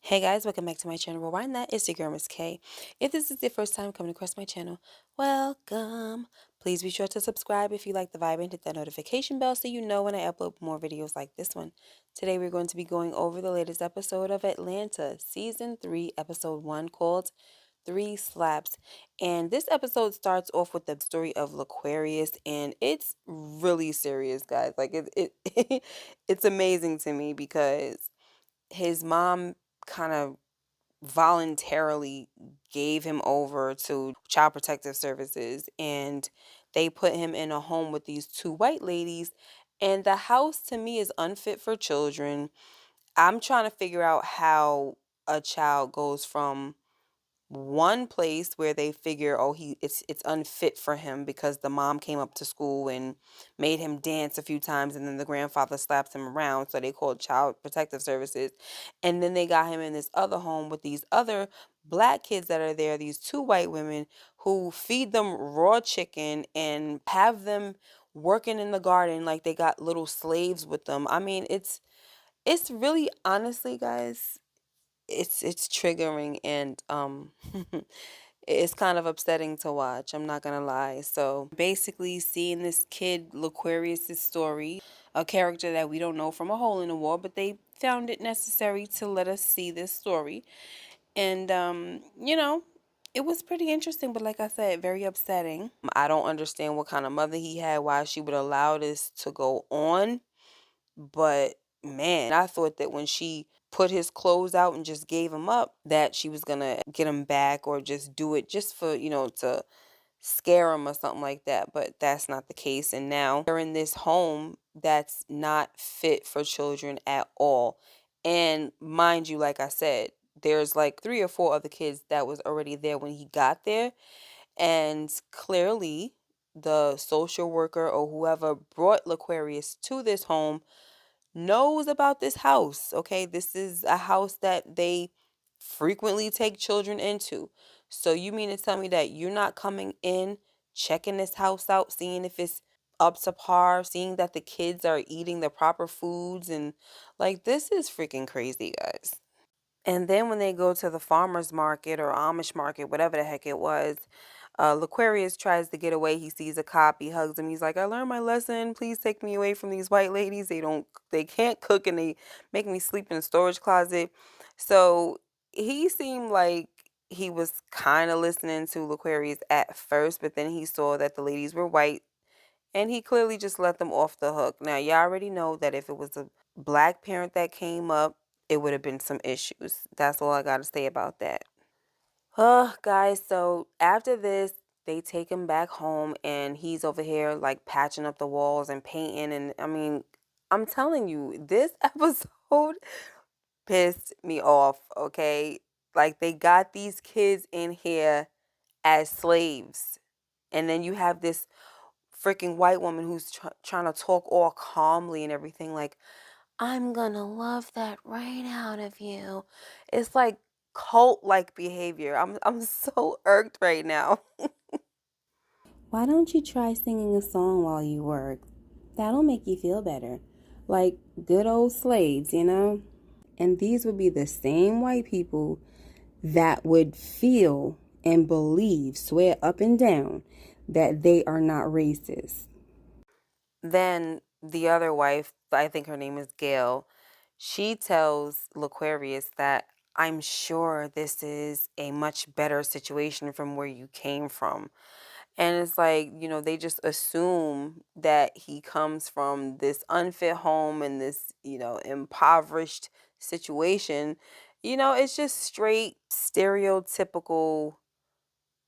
Hey guys, welcome back to my channel. Rewind that. It's your girl Miss K. If this is your first time coming across my channel, welcome. Please be sure to subscribe if you like the vibe and hit that notification bell so you know when I upload more videos like this one. Today we're going to be going over the latest episode of Atlanta, Season 3, Episode 1, called Three Slaps. And this episode starts off with the story of Laquarius, and it's really serious, guys. Like it's amazing to me because his mom kind of voluntarily gave him over to Child Protective Services, and they put him in a home with these two white ladies. And the house to me is unfit for children. I'm trying to figure out how a child goes from one place where they figure, oh, it's unfit for him because the mom came up to school and made him dance a few times, and then the grandfather slapped him around, so they called Child Protective Services. And then they got him in this other home with these other black kids that are there, these two white women who feed them raw chicken and have them working in the garden like they got little slaves with them. I mean, it's really, honestly, guys, it's triggering, and it's kind of upsetting to watch. I'm not gonna lie. So basically, seeing this kid Laquarius's story, a character that we don't know from a hole in the wall, but they found it necessary to let us see this story. And it was pretty interesting, but like I said, very upsetting. I don't understand what kind of mother he had, why she would allow this to go on. But man, I thought that when she put his clothes out and just gave him up, that she was gonna get him back or just do it just for, to scare him or something like that. But that's not the case. And now they're in this home that's not fit for children at all. And mind you, like I said, there's like three or four other kids that was already there when he got there. And clearly, the social worker or whoever brought Laquarius to this home knows about this house. Okay, this is a house that they frequently take children into. So you mean to tell me that you're not coming in, checking this house out, seeing if it's up to par, seeing that the kids are eating the proper foods, and like, this is freaking crazy, guys. And then when they go to the farmer's market or Amish market, whatever the heck it was, Laquarius tries to get away. He sees a cop. He hugs him. He's like, "I learned my lesson. Please take me away from these white ladies. They can't cook, and they make me sleep in a storage closet." So he seemed like he was kind of listening to Laquarius at first, but then he saw that the ladies were white, and he clearly just let them off the hook. Now, y'all already know that if it was a black parent that came up, it would have been some issues. That's all I got to say about that. Guys, so after this, they take him back home, and he's over here like patching up the walls and painting. And I mean, I'm telling you, this episode pissed me off, okay? Like, they got these kids in here as slaves. And then you have this freaking white woman who's trying to talk all calmly and everything, like, "I'm gonna love that right out of you." It's like cult-like behavior. I'm so irked right now. Why don't you try singing a song while you work? That'll make you feel better. Like good old slaves, you know? And these would be the same white people that would feel and believe, swear up and down, that they are not racist. Then the other wife, I think her name is Gail, she tells Laquarius that, "I'm sure this is a much better situation from where you came from." And it's like, they just assume that he comes from this unfit home and this, impoverished situation. It's just straight stereotypical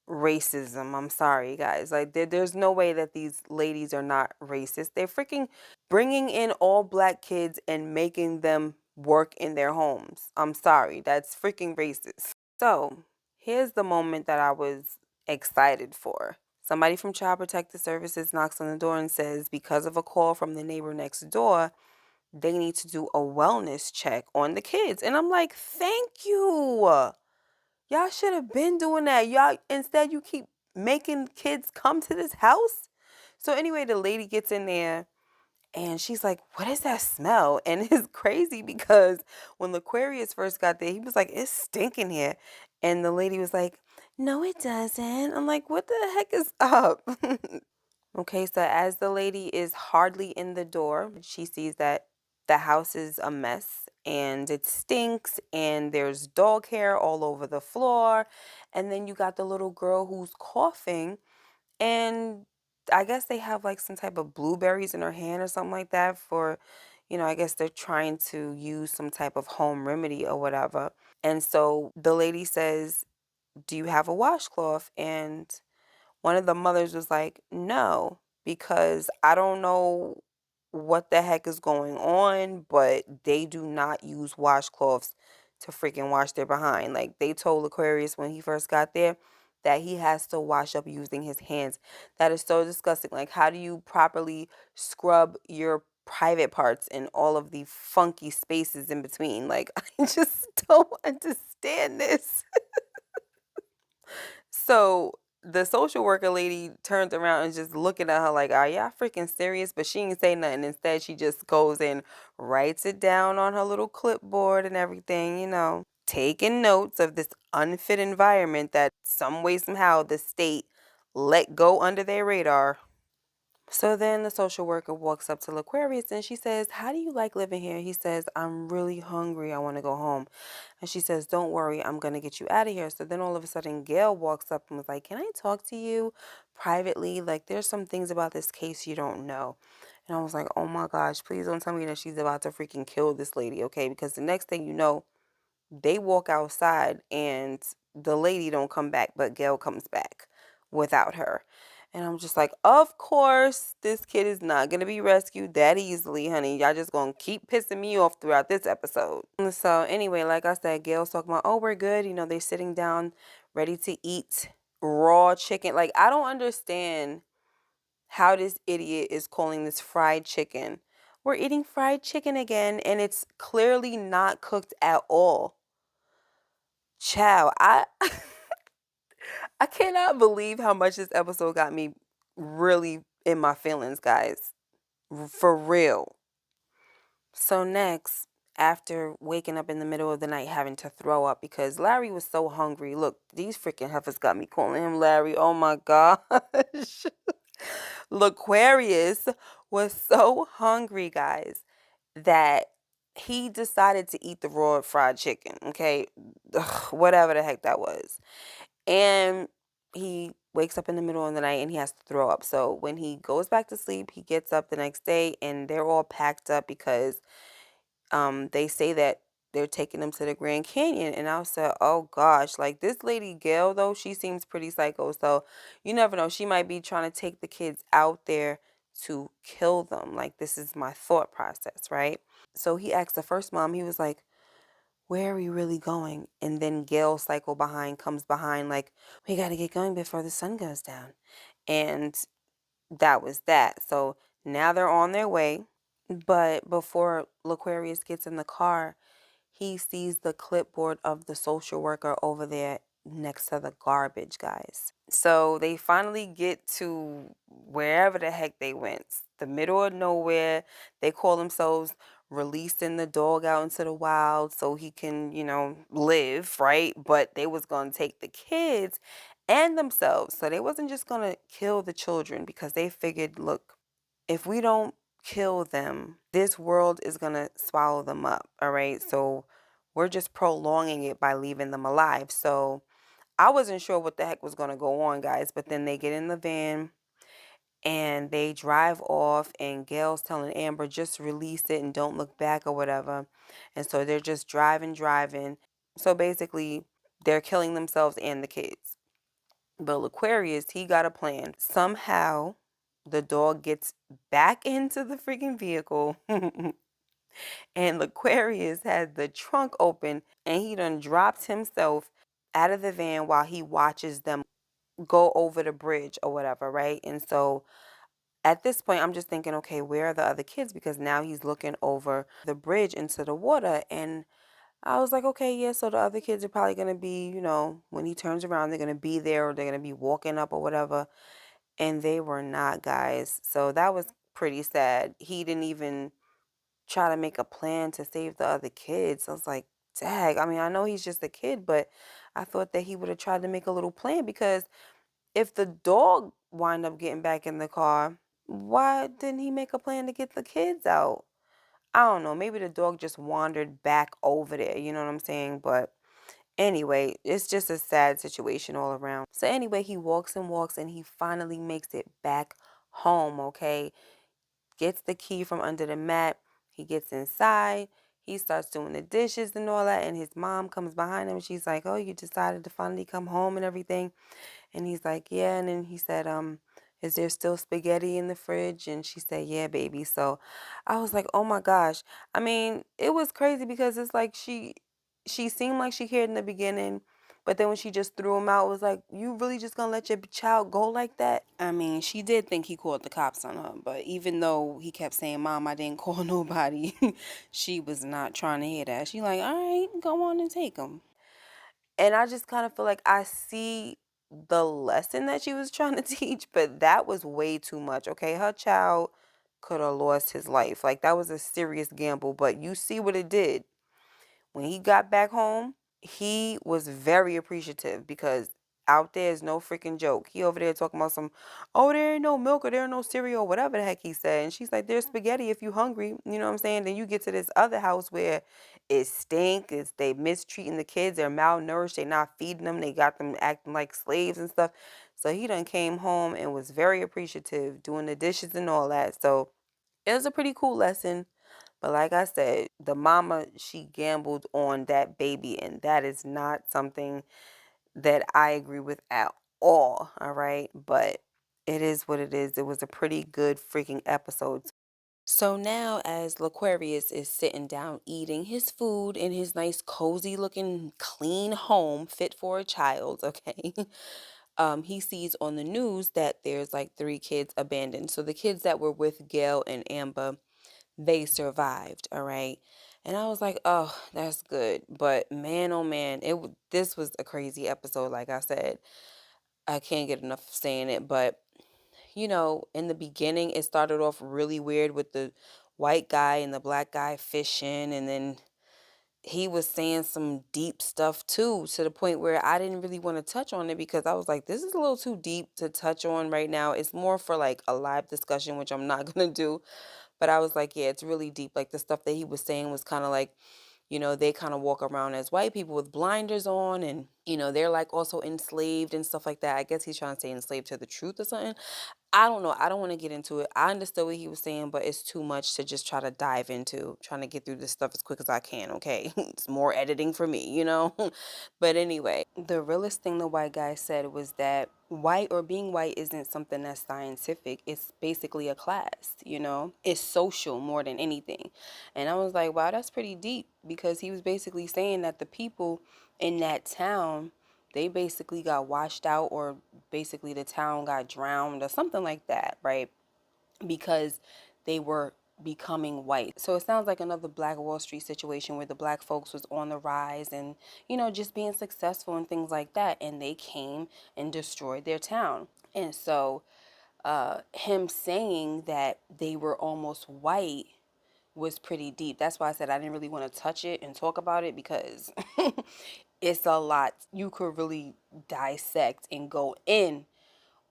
racism. I'm sorry, guys. Like, there's no way that these ladies are not racist. They're freaking bringing in all black kids and making them work in their homes. I'm sorry. That's freaking racist. So, here's the moment that I was excited for. Somebody from Child Protective Services knocks on the door and says, because of a call from the neighbor next door, they need to do a wellness check on the kids. And I'm like, thank you. Y'all should have been doing that. Y'all, instead, you keep making kids come to this house. So anyway, the lady gets in there, And she's like, what is that smell? And it's crazy because when Laquarius first got there, he was like, it's stinking here. And the lady was like, no, it doesn't. I'm like, what the heck is up? Okay, so as the lady is hardly in the door, she sees that the house is a mess and it stinks and there's dog hair all over the floor. And then you got the little girl who's coughing, and I guess they have like some type of blueberries in her hand or something like that for, I guess they're trying to use some type of home remedy or whatever. And so the lady says, do you have a washcloth? And one of the mothers was like, no, because I don't know what the heck is going on, but they do not use washcloths to freaking wash their behind. Like, they told Aquarius when he first got there that he has to wash up using his hands. That is so disgusting. Like, how do you properly scrub your private parts and all of the funky spaces in between? Like, I just don't understand this. So the social worker lady turns around and just looking at her like, are y'all freaking serious? But she ain't say nothing. Instead, she just goes and writes it down on her little clipboard and everything, taking notes of this unfit environment that some way, somehow, the state let go under their radar. So then the social worker walks up to Laquarius and she says, how do you like living here? He says, I'm really hungry. I want to go home. And she says, don't worry, I'm going to get you out of here. So then all of a sudden, Gail walks up and was like, can I talk to you privately? Like, there's some things about this case you don't know. And I was like, oh my gosh, please don't tell me that she's about to freaking kill this lady, okay? Because the next thing you know, they walk outside and the lady don't come back, but Gail comes back without her. And I'm just like, of course, this kid is not going to be rescued that easily, honey. Y'all just going to keep pissing me off throughout this episode. So anyway, like I said, Gail's talking about, oh, we're good. They're sitting down ready to eat raw chicken. Like, I don't understand how this idiot is calling this fried chicken. We're eating fried chicken again, and it's clearly not cooked at all. Chow, I cannot believe how much this episode got me really in my feelings, guys. For real. So next, after waking up in the middle of the night having to throw up because Larry was so hungry. Look, these freaking heifers got me calling him Larry. Oh my gosh. Laquarius was so hungry, guys, that he decided to eat the raw fried chicken. Okay. Ugh, whatever the heck that was. And he wakes up in the middle of the night and he has to throw up. So when he goes back to sleep, he gets up the next day and they're all packed up because they say that they're taking them to the Grand Canyon. And I said, oh gosh, like this lady Gail, though, she seems pretty psycho. So you never know. She might be trying to take the kids out there to kill them. Like, this is my thought process, right? So he asked the first mom, he was like, where are we really going? And then Gail comes behind, like, we got to get going before the sun goes down. And that was that. So now they're on their way. But before Laquarius gets in the car, he sees the clipboard of the social worker over there next to the garbage, guys. So they finally get to wherever the heck they went, the middle of nowhere. They call themselves releasing the dog out into the wild so he can, live, right? But they was going to take the kids and themselves. So they wasn't just going to kill the children because they figured, look, if we don't kill them, this world is going to swallow them up, all right? So we're just prolonging it by leaving them alive. So I wasn't sure what the heck was going to go on, guys, but then they get in the van and they drive off and Gail's telling Amber, just release it and don't look back or whatever. And so they're just driving. So basically, they're killing themselves and the kids. But Aquarius, he got a plan. Somehow, the dog gets back into the freaking vehicle. And Laquarius has the trunk open and he done dropped himself out of the van while he watches them go over the bridge or whatever, right? And so at this point, I'm just thinking, okay, where are the other kids? Because now he's looking over the bridge into the water. And I was like, okay, yeah, so the other kids are probably going to be, when he turns around, they're going to be there or they're going to be walking up or whatever. And they were not, guys. So that was pretty sad. He didn't even try to make a plan to save the other kids. I was like, dag, I mean, I know he's just a kid, but I thought that he would have tried to make a little plan, because if the dog wind up getting back in the car, why didn't he make a plan to get the kids out? I don't know. Maybe the dog just wandered back over there. You know what I'm saying? But anyway, it's just a sad situation all around. So anyway, he walks and he finally makes it back home, okay? Gets the key from under the mat. He gets inside. He starts doing the dishes and all that, and his mom comes behind him. She's like, "Oh, you decided to finally come home and everything." And he's like, "Yeah." And then he said, "Is there still spaghetti in the fridge?" And she said, "Yeah, baby." So I was like, "Oh my gosh." I mean, it was crazy because it's like she seemed like she cared in the beginning, but then when she just threw him out, it was like, "You really just gonna let your child go like that?" I mean, she did think he called the cops on her, but even though he kept saying, "Mom, I didn't call nobody," she was not trying to hear that. She like, "All right, go on and take him." And I just kind of feel like I see the lesson that she was trying to teach, but that was way too much. Okay, her child could have lost his life. Like, that was a serious gamble, but you see what it did. When he got back home, he was very appreciative, because out there is no freaking joke. He over there talking about some, "Oh, there ain't no milk or there ain't no cereal," whatever the heck he said. And she's like, "There's spaghetti if you hungry." You know what I'm saying? Then you get to this other house where it stink. It's they mistreating the kids. They're malnourished. They not feeding them. They got them acting like slaves and stuff. So he done came home and was very appreciative, doing the dishes and all that. So it was a pretty cool lesson. But like I said, the mama, she gambled on that baby, and that is not something that I agree with at all right? But it is what it is. It was a pretty good freaking episode. So now, as Laquarius is sitting down eating his food in his nice, cozy looking, clean home fit for a child, okay? He sees on the news that there's like 3 kids abandoned. So the kids that were with Gail and Amber, they survived, all right? And I was like, "Oh, that's good." But man, oh man, this was a crazy episode, like I said. I can't get enough of saying it, but in the beginning it started off really weird with the white guy and the black guy fishing, and then he was saying some deep stuff too, to the point where I didn't really want to touch on it, because I was like, this is a little too deep to touch on right now. It's more for like a live discussion, which I'm not going to do. But I was like, yeah, it's really deep. Like, the stuff that he was saying was kind of like, they kind of walk around as white people with blinders on, and, they're like also enslaved and stuff like that. I guess he's trying to say enslaved to the truth or something. I don't know. I don't want to get into it. I understood what he was saying, but it's too much to just try to dive into, trying to get through this stuff as quick as I can, okay? It's more editing for me? But anyway, the realest thing the white guy said was that white, or being white, isn't something that's scientific. It's basically a class. It's social more than anything. And I was like, wow, that's pretty deep, because he was basically saying that the people in that town, they basically got washed out, or basically the town got drowned or something like that, right? Because they were becoming white. So it sounds like another Black Wall Street situation, where the black folks was on the rise and, just being successful and things like that. And they came and destroyed their town. And so him saying that they were almost white was pretty deep. That's why I said I didn't really want to touch it and talk about it, because it's a lot. You could really dissect and go in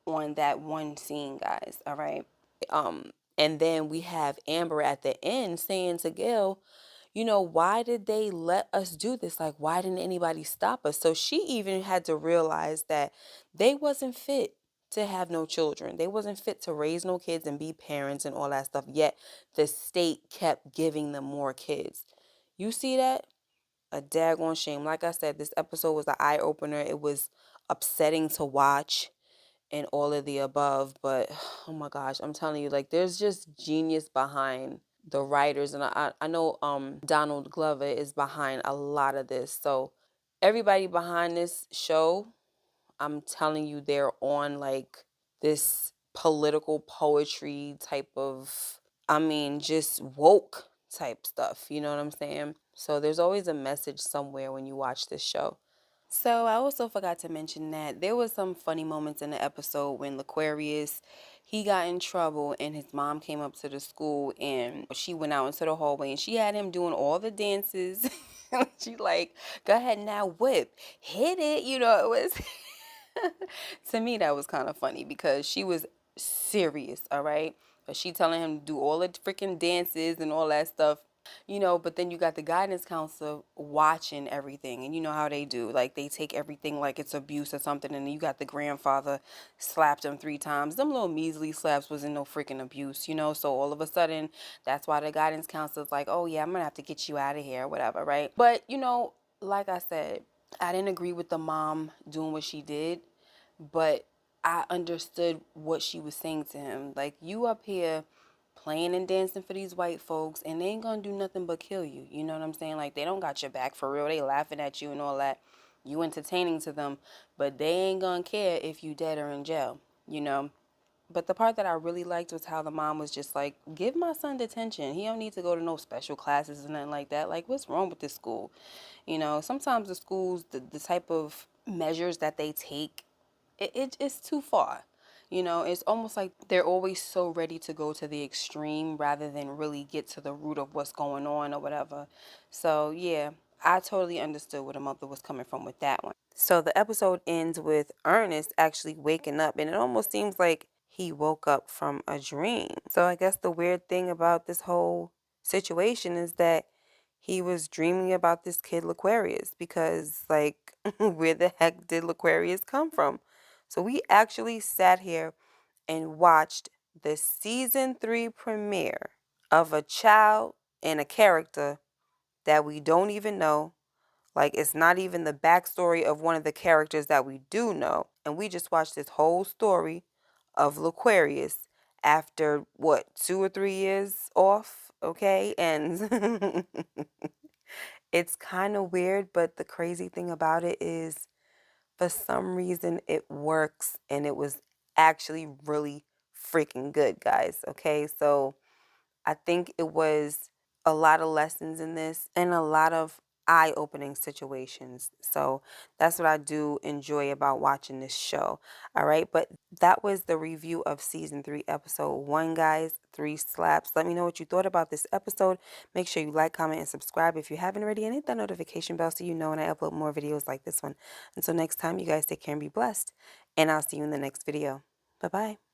on that one scene, guys. All right. And then we have Amber at the end saying to Gail, why did they let us do this? Like, why didn't anybody stop us? So she even had to realize that they wasn't fit to have no children. They wasn't fit to raise no kids and be parents and all that stuff. Yet the state kept giving them more kids. You see that? A daggone shame. Like I said, this episode was an eye opener. It was upsetting to watch and all of the above, but oh my gosh, I'm telling you, like, there's just genius behind the writers, and I know Donald Glover is behind a lot of this. So everybody behind this show, I'm telling you, they're on like this political poetry type of, I mean, just woke type stuff. You know what I'm saying? So there's always a message somewhere when you watch this show. So I also forgot to mention that there was some funny moments in the episode when Laquarius he got in trouble and his mom came up to the school and she went out into the hallway and she had him doing all the dances. She like, go ahead now, whip, hit it. It was to me that was kind of funny because she was serious, all right? But she telling him to do all the freaking dances and all that stuff. But then you got the guidance counselor watching everything, and you know how they do. Like, they take everything like it's abuse or something, and then you got the grandfather slapped him 3 times. Them little measly slaps wasn't no freaking abuse. So all of a sudden, that's why the guidance counselor's like, oh, yeah, I'm gonna have to get you out of here or whatever, right? But, like I said, I didn't agree with the mom doing what she did, but I understood what she was saying to him. Like, you up here playing and dancing for these white folks and they ain't gonna do nothing but kill you. You know what I'm saying? Like, they don't got your back for real. They laughing at you and all that. You entertaining to them, but they ain't gonna care if you dead or in jail, you know? But the part that I really liked was how the mom was just like, give my son detention. He don't need to go to no special classes and nothing like that. Like, what's wrong with this school? Sometimes the schools, the type of measures that they take, it's too far. It's almost like they're always so ready to go to the extreme rather than really get to the root of what's going on or whatever. So, yeah, I totally understood where the mother was coming from with that one. So the episode ends with Ernest actually waking up, and it almost seems like he woke up from a dream. So I guess the weird thing about this whole situation is that he was dreaming about this kid Laquarius because, like, where the heck did Laquarius come from? So we actually sat here and watched the season 3 premiere of a child and a character that we don't even know. Like, it's not even the backstory of one of the characters that we do know. And we just watched this whole story of Laquarius after what, 2 or 3 years off, okay? And it's kind of weird, but the crazy thing about it is for some reason it works and it was actually really freaking good, guys. Okay, so I think it was a lot of lessons in this and a lot of eye-opening situations. So that's what I do enjoy about watching this show. All right, but that was the review of season 3, episode 1, guys. 3 slaps. Let me know what you thought about this episode. Make sure you like, comment, and subscribe if you haven't already, and hit that notification bell so you know when I upload more videos like this one. Until next time, you guys take care and be blessed, and I'll see you in the next video. Bye-bye.